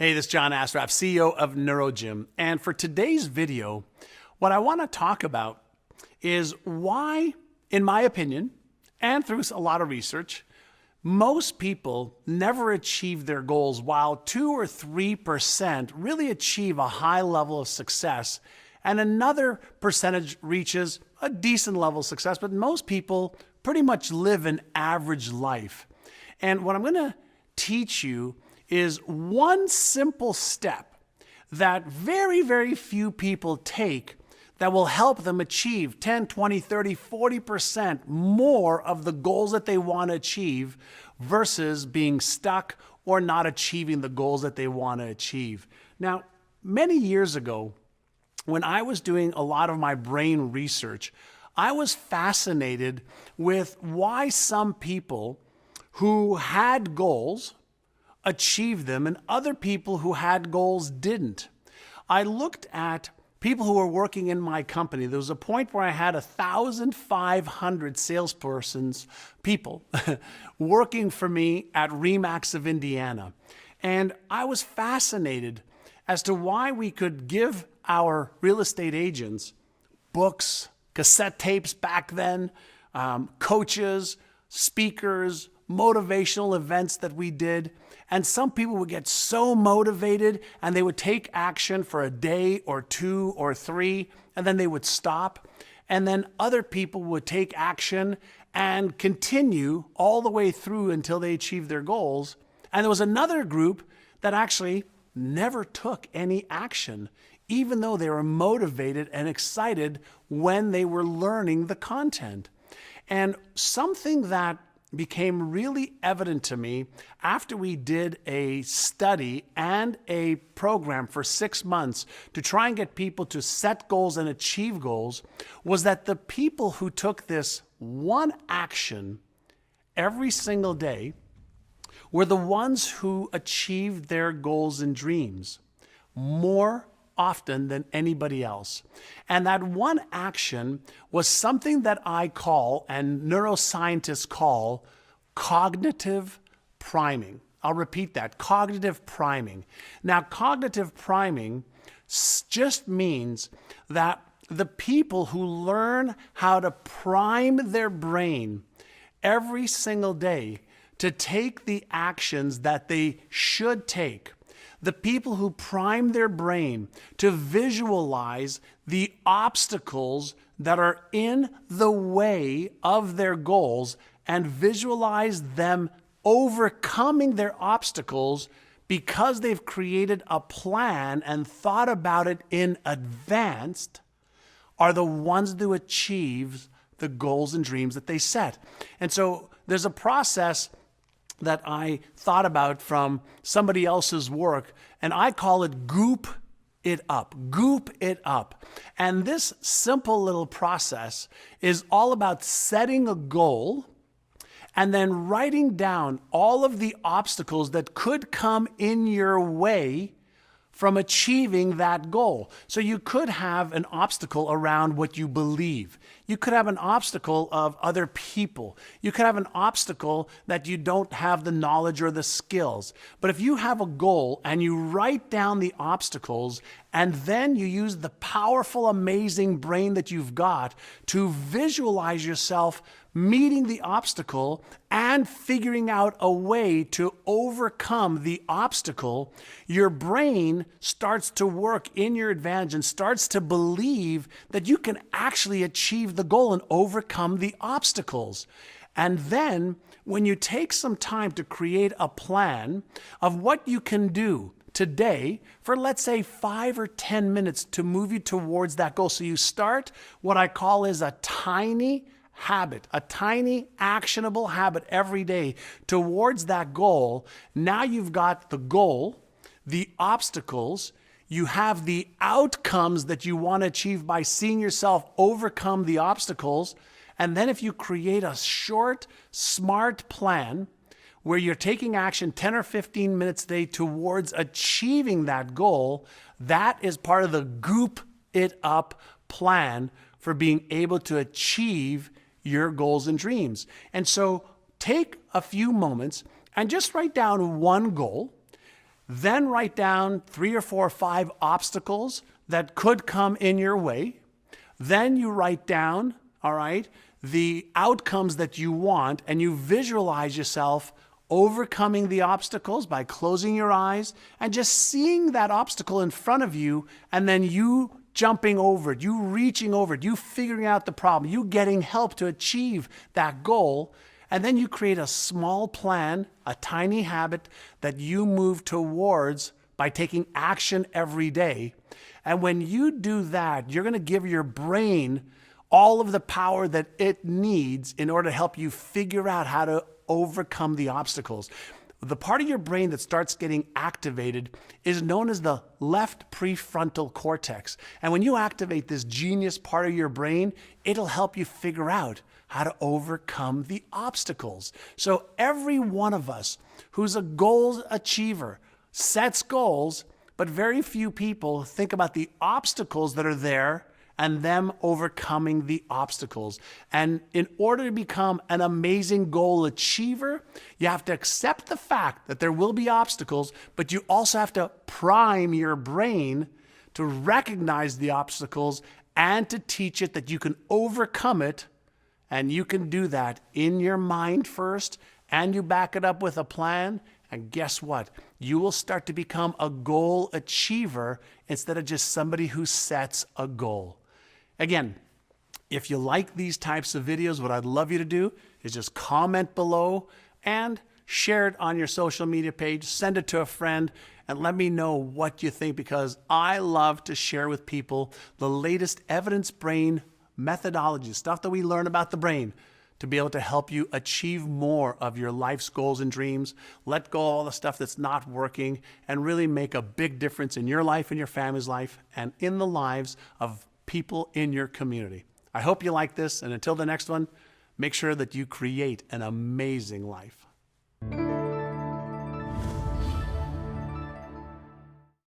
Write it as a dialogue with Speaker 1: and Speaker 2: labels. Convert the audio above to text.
Speaker 1: Hey, this is John Assaraf, CEO of NeuroGym. And for today's video, what I want to talk about is why, in my opinion, and through a lot of research, most people never achieve their goals while 2 or 3% really achieve a high level of success and another percentage reaches a decent level of success, but most people pretty much live an average life. And what I'm going to teach you is one simple step that very, very few people take that will help them achieve 10, 20, 30, 40% more of the goals that they want to achieve versus being stuck or not achieving the goals that they want to achieve. Now, many years ago, when I was doing a lot of my brain research, I was fascinated with why some people who had goals achieved them and other people who had goals didn't. I looked at people who were working in my company. There was a point where I had 1,500 salespersons, people, working for me at RE/MAX of Indiana. And I was fascinated as to why we could give our real estate agents books, cassette tapes back then, coaches, speakers, motivational events that we did. And some people would get so motivated and they would take action for a day or 2 or 3, and then they would stop. And then other people would take action and continue all the way through until they achieved their goals. And there was another group that actually never took any action, even though they were motivated and excited when they were learning the content. And something that became really evident to me after we did a study and a program for 6 months to try and get people to set goals and achieve goals was that the people who took this one action every single day were the ones who achieved their goals and dreams more often than anybody else. And that one action was something that I call, and neuroscientists call, cognitive priming. I'll repeat that, cognitive priming. Now, cognitive priming just means that the people who learn how to prime their brain every single day to take the actions that they should take, the people who prime their brain to visualize the obstacles that are in the way of their goals and visualize them overcoming their obstacles because they've created a plan and thought about it in advance, are the ones who achieve the goals and dreams that they set. And so there's a process that I thought about from somebody else's work, and I call it goop it up. Goop it up. And this simple little process is all about setting a goal and then writing down all of the obstacles that could come in your way from achieving that goal. So you could have an obstacle around what you believe. You could have an obstacle of other people. You could have an obstacle that you don't have the knowledge or the skills. But if you have a goal and you write down the obstacles and then you use the powerful, amazing brain that you've got to visualize yourself meeting the obstacle and figuring out a way to overcome the obstacle, your brain starts to work in your advantage and starts to believe that you can actually achieve the goal and overcome the obstacles. And then when you take some time to create a plan of what you can do today for, let's say, 5 or 10 minutes to move you towards that goal. So you start what I call is a tiny habit, a tiny actionable habit every day towards that goal. Now you've got the goal, the obstacles, you have the outcomes that you want to achieve by seeing yourself overcome the obstacles. And then if you create a short, smart plan where you're taking action 10 or 15 minutes a day towards achieving that goal, that is part of the goop it up plan for being able to achieve your goals and dreams. And so take a few moments and just write down one goal Then write down 3 or 4 or 5 obstacles that could come in your way. Then you write down, all right, the outcomes that you want, and you visualize yourself overcoming the obstacles by closing your eyes and just seeing that obstacle in front of you, and then you jumping over it, you reaching over it, you figuring out the problem, you getting help to achieve that goal. And then you create a small plan, a tiny habit that you move towards by taking action every day. And when you do that, you're going to give your brain all of the power that it needs in order to help you figure out how to overcome the obstacles. The part of your brain that starts getting activated is known as the left prefrontal cortex. And when you activate this genius part of your brain, it'll help you figure out how to overcome the obstacles. So every one of us who's a goal achiever sets goals, but very few people think about the obstacles that are there and them overcoming the obstacles. And in order to become an amazing goal achiever, you have to accept the fact that there will be obstacles, but you also have to prime your brain to recognize the obstacles and to teach it that you can overcome it. And you can do that in your mind first, and you back it up with a plan. And guess what? You will start to become a goal achiever instead of just somebody who sets a goal. Again, if you like these types of videos, what I'd love you to do is just comment below and share it on your social media page, send it to a friend, and let me know what you think, because I love to share with people the latest evidence-based methodology, stuff that we learn about the brain to be able to help you achieve more of your life's goals and dreams, let go of all the stuff that's not working, and really make a big difference in your life and your family's life and in the lives of people in your community. I hope you like this, and until the next one, make sure that you create an amazing life.